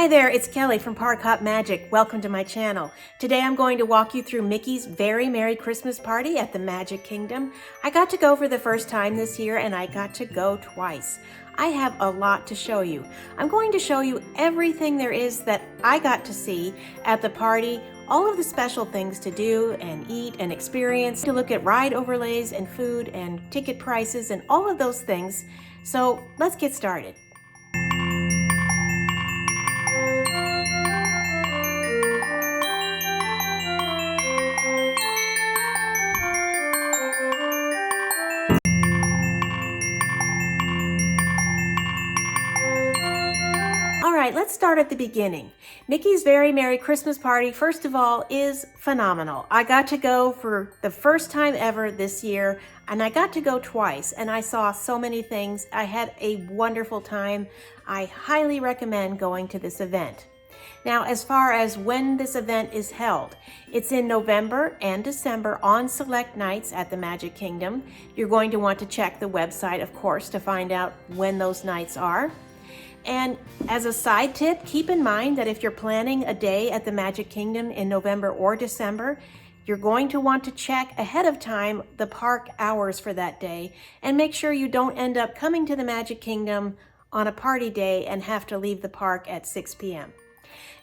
Hi there, it's Kelly from Park Hop Magic. Welcome to my channel. Today I'm going to walk you through Mickey's Very Merry Christmas Party at the Magic Kingdom. I got to go for the first time this year and I got to go twice. I have a lot to show you. I'm going to show you everything there is that I got to see at the party, all of the special things to do and eat and experience, to look at ride overlays and food and ticket prices and all of those things. So let's get started. All right, let's start at the beginning. Mickey's Very Merry Christmas Party, first of all, is phenomenal. I got to go for the first time ever this year, and I got to go twice, and I saw so many things. I had a wonderful time. I highly recommend going to this event. Now, as far as when this event is held, it's in November and December on select nights at the Magic Kingdom. You're going to want to check the website, of course, to find out when those nights are. And as a side tip, keep in mind that if you're planning a day at the Magic Kingdom in November or December, you're going to want to check ahead of time the park hours for that day and make sure you don't end up coming to the Magic Kingdom on a party day and have to leave the park at 6 p.m.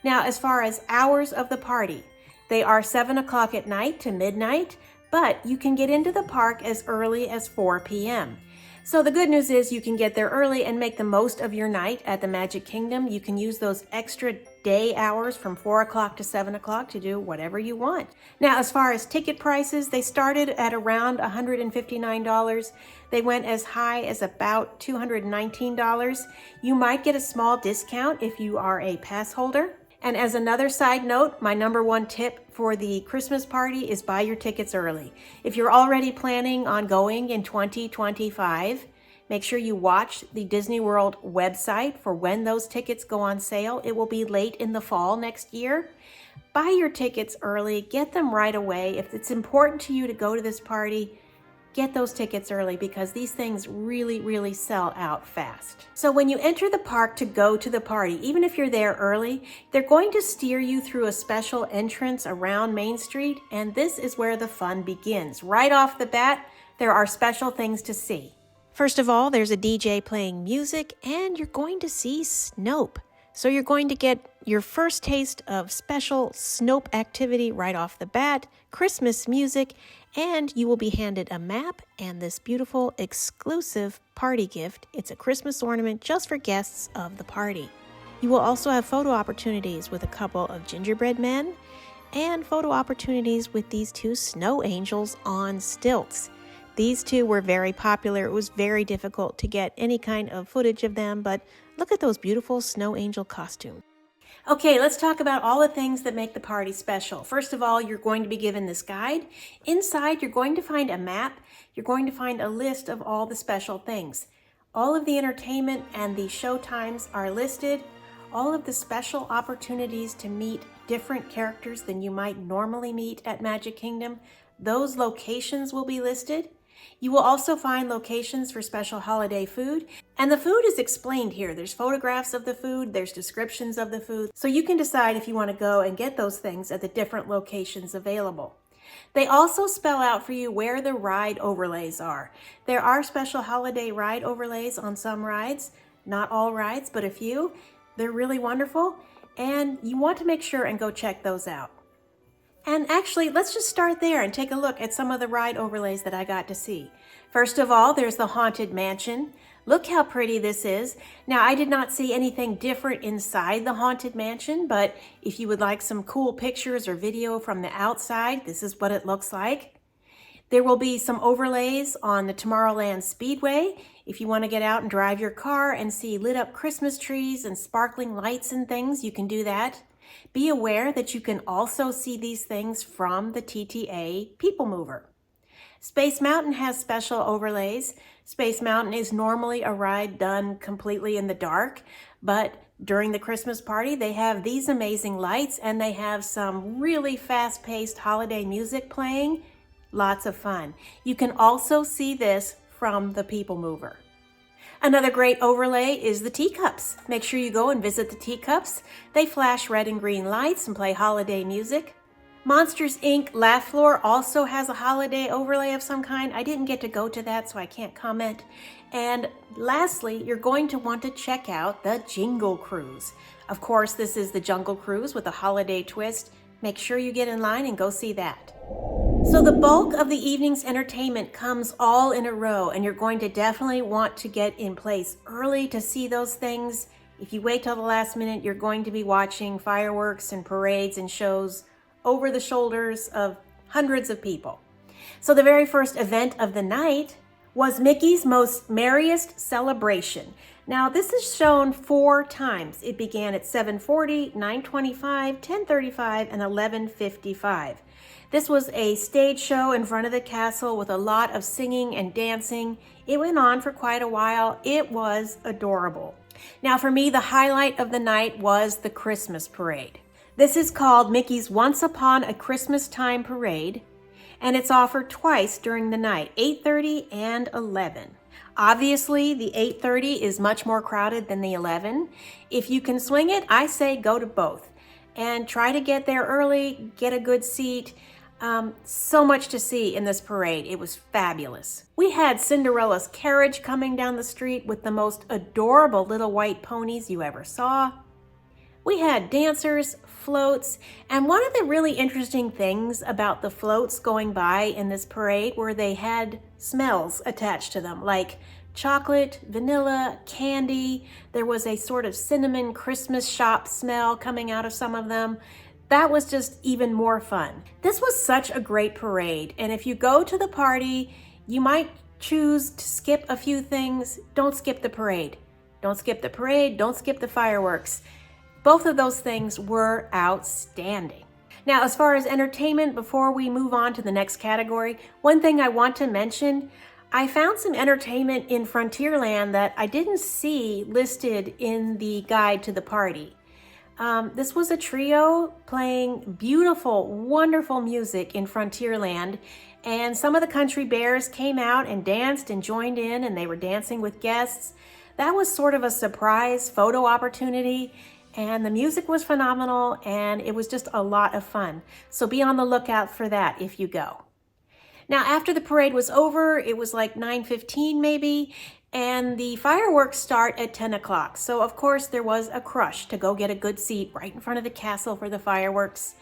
Now, as far as hours of the party, they are 7 o'clock at night to midnight, but you can get into the park as early as 4 p.m. So the good news is you can get there early and make the most of your night at the Magic Kingdom. You can use those extra day hours from 4 o'clock to 7 o'clock to do whatever you want. Now, as far as ticket prices, they started at around $159. They went as high as about $219. You might get a small discount if you are a pass holder. And as another side note, my #1 tip for the Christmas party is buy your tickets early. If you're already planning on going in 2025, make sure you watch the Disney World website for when those tickets go on sale. It will be late in the fall next year. Buy your tickets early, get them right away. If it's important to you to go to this party, get those tickets early because these things really sell out fast. So when you enter the park to go to the party, even if you're there early, they're going to steer you through a special entrance around Main Street, and this is where the fun begins. Right off the bat, there are special things to see. First of all, there's a DJ playing music, and you're going to see Snope. So you're going to get your first taste of special Snope activity right off the bat, Christmas music, and you will be handed a map and this beautiful exclusive party gift. It's a Christmas ornament just for guests of the party. You will also have photo opportunities with a couple of gingerbread men and photo opportunities with these two snow angels on stilts. These two were very popular. It was very difficult to get any kind of footage of them, but look at those beautiful snow angel costumes. Okay, let's talk about all the things that make the party special. First of all, you're going to be given this guide. Inside, you're going to find a map. You're going to find a list of all the special things. All of the entertainment and the show times are listed. All of the special opportunities to meet different characters than you might normally meet at Magic Kingdom, those locations will be listed. You will also find locations for special holiday food, and the food is explained here. There's photographs of the food, there's descriptions of the food, so you can decide if you want to go and get those things at the different locations available. They also spell out for you where the ride overlays are. There are special holiday ride overlays on some rides, not all rides, but a few. They're really wonderful, and you want to make sure and go check those out. And actually, let's just start there and take a look at some of the ride overlays that I got to see. First of all, there's the Haunted Mansion. Look how pretty this is. Now, I did not see anything different inside the Haunted Mansion, but if you would like some cool pictures or video from the outside, this is what it looks like. There will be some overlays on the Tomorrowland Speedway. If you want to get out and drive your car and see lit up Christmas trees and sparkling lights and things, you can do that. Be aware that you can also see these things from the TTA People Mover. Space Mountain has special overlays. Space Mountain is normally a ride done completely in the dark, but during the Christmas party, they have these amazing lights and they have some really fast-paced holiday music playing. Lots of fun. You can also see this from the People Mover. Another great overlay is the teacups. Make sure you go and visit the teacups. They flash red and green lights and play holiday music. Monsters, Inc. Laugh Floor also has a holiday overlay of some kind. I didn't get to go to that, so I can't comment. And lastly, you're going to want to check out the Jingle Cruise. Of course, this is the Jungle Cruise with a holiday twist. Make sure you get in line and go see that. So the bulk of the evening's entertainment comes all in a row, and you're going to definitely want to get in place early to see those things. If you wait till the last minute, you're going to be watching fireworks and parades and shows over the shoulders of hundreds of people. So the very first event of the night was Mickey's Most Merriest Celebration. Now this is shown 4 times. It began at 7:40, 9:25, 10:35, and 11:55. This was a stage show in front of the castle with a lot of singing and dancing. It went on for quite a while. It was adorable. Now for me, the highlight of the night was the Christmas parade. This is called Mickey's Once Upon a Christmas Time Parade, and it's offered twice during the night, 8:30 and 11. Obviously, the 8:30 is much more crowded than the 11. If you can swing it, I say go to both and try to get there early, get a good seat. So much to see in this parade. It was fabulous. We had Cinderella's carriage coming down the street with the most adorable little white ponies you ever saw. We had dancers, floats, and one of the really interesting things about the floats going by in this parade were they had smells attached to them, like chocolate, vanilla, candy. There was a sort of cinnamon Christmas shop smell coming out of some of them. That was just even more fun. This was such a great parade, and if you go to the party, you might choose to skip a few things. Don't skip the parade. Don't skip the parade, don't skip the fireworks. Both of those things were outstanding. Now, as far as entertainment, before we move on to the next category, one thing I want to mention, I found some entertainment in Frontierland that I didn't see listed in the guide to the party. This was a trio playing beautiful, wonderful music in Frontierland, and some of the country bears came out and danced and joined in, and they were dancing with guests. That was sort of a surprise photo opportunity, and the music was phenomenal, and it was just a lot of fun. So be on the lookout for that if you go. Now, after the parade was over, it was like 9:15 maybe, and the fireworks start at 10 o'clock. So of course there was a crush to go get a good seat right in front of the castle for the fireworks.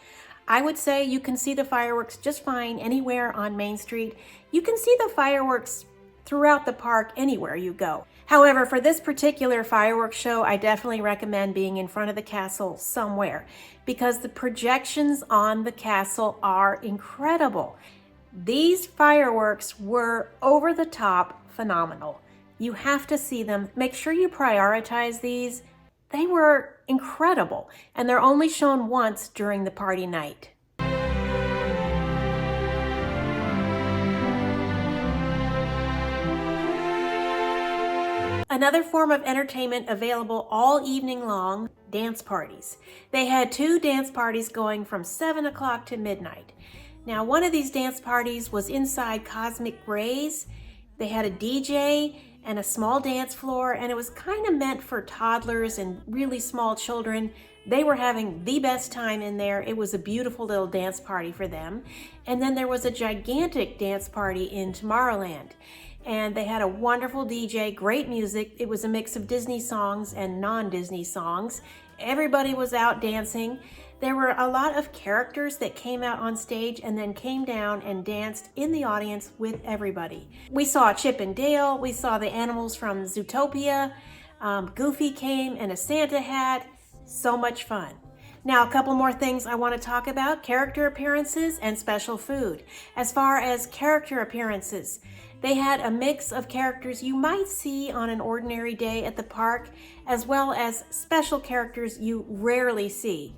I would say you can see the fireworks just fine anywhere on Main Street. You can see the fireworks throughout the park anywhere you go. However, for this particular fireworks show, I definitely recommend being in front of the castle somewhere because the projections on the castle are incredible. These fireworks were over the top phenomenal. You have to see them. Make sure you prioritize these. They were incredible, and they're only shown once during the party night. Another form of entertainment available all evening long, dance parties. They had 2 dance parties going from 7 o'clock to midnight. Now, one of these dance parties was inside Cosmic Rays. They had a DJ and a small dance floor, and it was kind of meant for toddlers and really small children. They were having the best time in there. It was a beautiful little dance party for them. And then there was a gigantic dance party in Tomorrowland, and they had a wonderful DJ, great music. It was a mix of Disney songs and non-Disney songs. Everybody was out dancing. There were a lot of characters that came out on stage and then came down and danced in the audience with everybody. We saw Chip and Dale, we saw the animals from Zootopia, Goofy came in a Santa hat, so much fun. Now, a couple more things I want to talk about, character appearances and special food. As far as character appearances, they had a mix of characters you might see on an ordinary day at the park, as well as special characters you rarely see.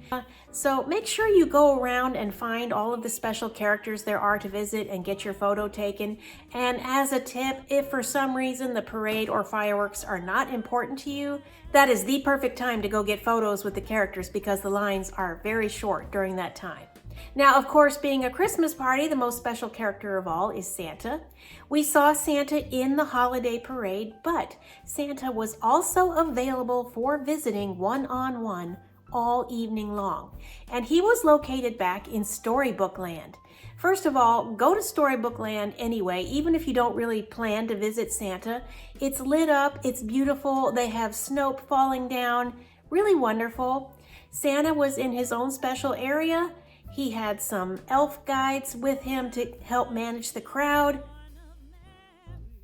So make sure you go around and find all of the special characters there are to visit and get your photo taken. And as a tip, if for some reason the parade or fireworks are not important to you, that is the perfect time to go get photos with the characters because the lines are very short during that time. Now, of course, being a Christmas party, the most special character of all is Santa. We saw Santa in the holiday parade, but Santa was also available for visiting one-on-one all evening long. And he was located back in Storybook Land. First of all, go to Storybook Land anyway, even if you don't really plan to visit Santa. It's lit up, it's beautiful, they have snow falling down, really wonderful. Santa was in his own special area. He had some elf guides with him to help manage the crowd.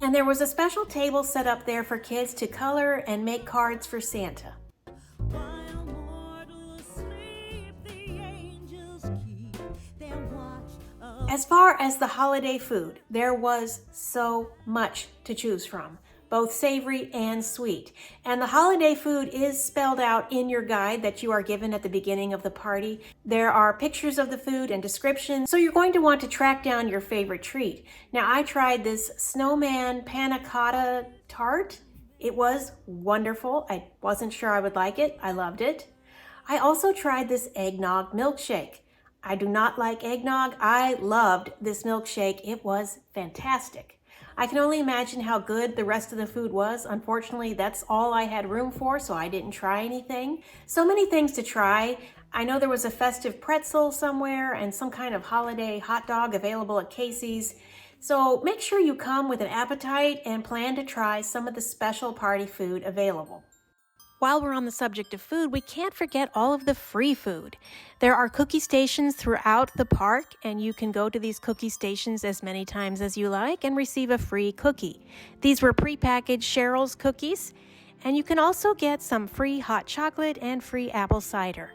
And there was a special table set up there for kids to color and make cards for Santa. As far as the holiday food, there was so much to choose from, both savory and sweet. And the holiday food is spelled out in your guide that you are given at the beginning of the party. There are pictures of the food and descriptions, so you're going to want to track down your favorite treat. Now, I tried this snowman panna cotta tart. It was wonderful. I wasn't sure I would like it. I loved it. I also tried this eggnog milkshake. I do not like eggnog. I loved this milkshake. It was fantastic. I can only imagine how good the rest of the food was. Unfortunately, that's all I had room for, so I didn't try anything. So many things to try. I know there was a festive pretzel somewhere and some kind of holiday hot dog available at Casey's. So make sure you come with an appetite and plan to try some of the special party food available. While we're on the subject of food, we can't forget all of the free food. There are cookie stations throughout the park, and you can go to these cookie stations as many times as you like and receive a free cookie. These were prepackaged Cheryl's cookies, and you can also get some free hot chocolate and free apple cider.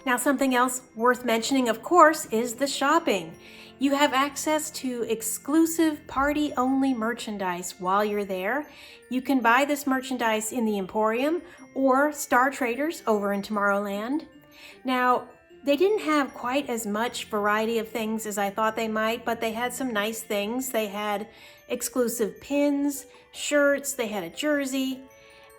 Now, something else worth mentioning, of course, is the shopping. You have access to exclusive party-only merchandise while you're there. You can buy this merchandise in the Emporium or Star Traders over in Tomorrowland. Now, they didn't have quite as much variety of things as I thought they might, but they had some nice things. They had exclusive pins, shirts, they had a jersey,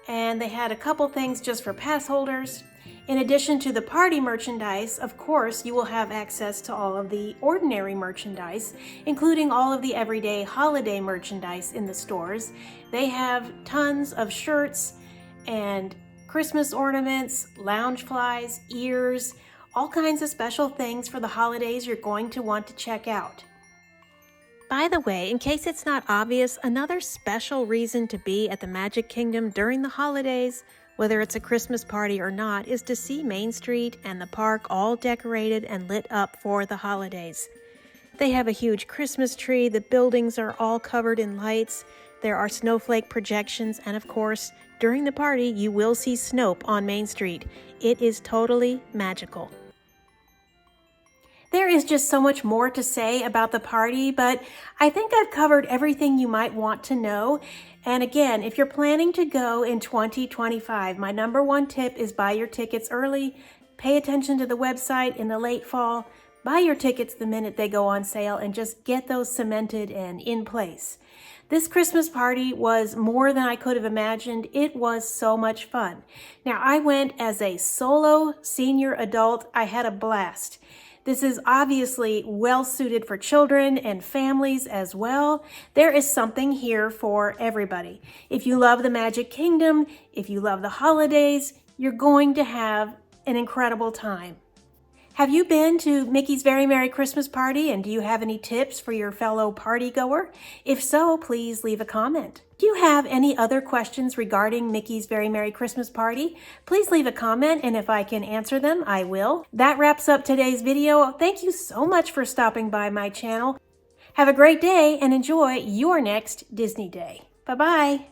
and they had a couple things just for pass holders. In addition to the party merchandise, of course, you will have access to all of the ordinary merchandise, including all of the everyday holiday merchandise in the stores. They have tons of shirts and Christmas ornaments, lounge flies, ears, all kinds of special things for the holidays you're going to want to check out. By the way, in case it's not obvious, another special reason to be at the Magic Kingdom during the holidays, whether it's a Christmas party or not, is to see Main Street and the park all decorated and lit up for the holidays. They have a huge Christmas tree, the buildings are all covered in lights, there are snowflake projections, and of course, during the party, you will see Snope on Main Street. It is totally magical. There is just so much more to say about the party, but I think I've covered everything you might want to know. And again, if you're planning to go in 2025, my number one tip is buy your tickets early, pay attention to the website in the late fall, buy your tickets the minute they go on sale, and just get those cemented and in place. This Christmas party was more than I could have imagined. It was so much fun. Now, I went as a solo senior adult. I had a blast. This is obviously well suited for children and families as well. There is something here for everybody. If you love the Magic Kingdom, if you love the holidays, you're going to have an incredible time. Have you been to Mickey's Very Merry Christmas Party, and do you have any tips for your fellow partygoer? If so, please leave a comment. Do you have any other questions regarding Mickey's Very Merry Christmas Party? Please leave a comment, and if I can answer them, I will. That wraps up today's video. Thank you so much for stopping by my channel. Have a great day and enjoy your next Disney day. Bye-bye.